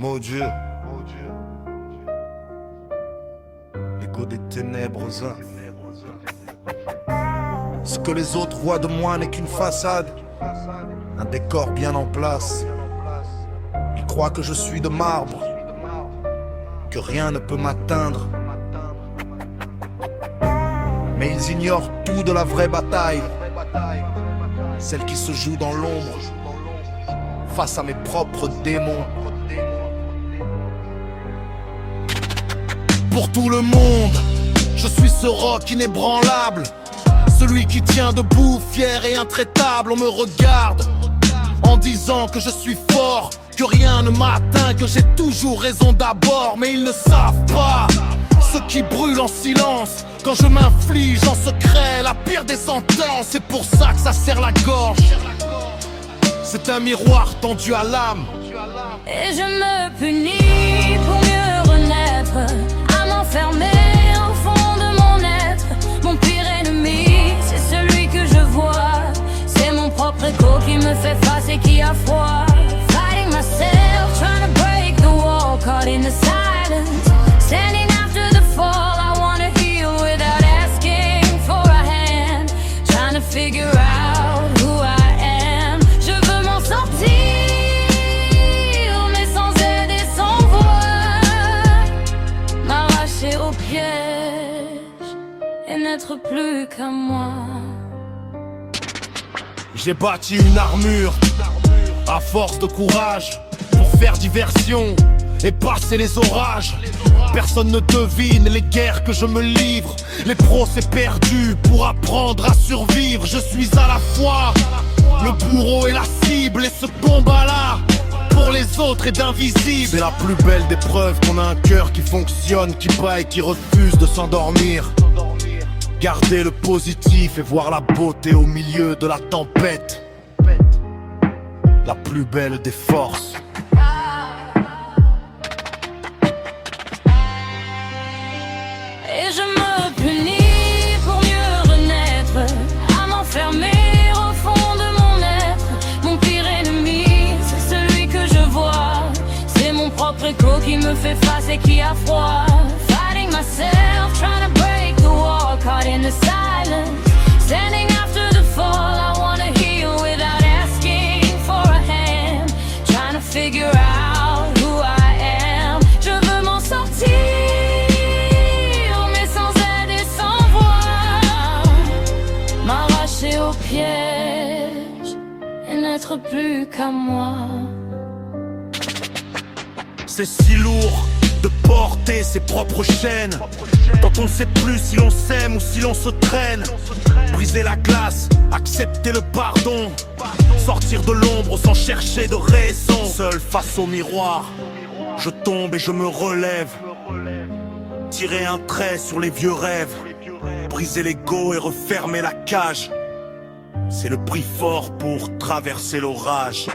Mon Dieu, l'écho des ténèbres. Ce que les autres voient de moi n'est qu'une façade, un décor bien en place. Ils croient que je suis de marbre, que rien ne peut m'atteindre. Mais ils ignorent tout de la vraie bataille, celle qui se joue dans l'ombre, face à mes propres démons. Pour tout le monde, je suis ce roc inébranlable, celui qui tient debout, fier et intraitable. On me regarde en disant que je suis fort, que rien ne m'atteint, que j'ai toujours raison d'abord. Mais ils ne savent pas ce qui brûle en silence quand je m'inflige en secret la pire des sentences. C'est pour ça que ça serre la gorge. C'est un miroir tendu à l'âme. Et je me punis pour mieux renaître, à m'enfermer au fond de mon être. Mon pire ennemi, c'est celui que je vois. C'est mon propre écho qui me fait face et qui a froid. Fighting myself, trying to break the wall, caught in the silence. Standing after the fall, I wanna heal without asking for a hand. Trying to figure out who I am. Je veux m'en sortir, mais sans aide et sans voix. M'arracher au piège et n'être plus qu'à moi. J'ai bâti une armure à force de courage pour faire diversion et passer les orages. Personne ne devine les guerres que je me livre. Les procès perdus pour apprendre à survivre. Je suis à la fois le bourreau et la cible, et ce combat-là pour les autres est invisible. C'est la plus belle des preuves qu'on a un cœur qui fonctionne, qui bat et qui refuse de s'endormir. Garder le positif et voir la beauté au milieu de la tempête. La plus belle des forces. Et je me punis pour mieux renaître, à m'enfermer au fond de mon être. Mon pire ennemi, c'est celui que je vois. C'est mon propre écho qui me fait face et qui a froid. Fighting myself, trying to break the wall, caught in the silence. Standing after the fall, I wanna heal without asking for a hand. Trying to figure out who I am. Je veux m'en sortir, mais sans aide et sans voix. M'arracher au piège et n'être plus qu'à moi. C'est si lourd de porter ses propres chaînes, quand on ne sait plus si l'on s'aime ou si l'on se traîne. Briser la glace, accepter le pardon, sortir de l'ombre sans chercher de raison. Seul face au miroir, je tombe et je me relève. Tirer un trait sur les vieux rêves, briser l'ego et refermer la cage. C'est le prix fort pour traverser l'orage.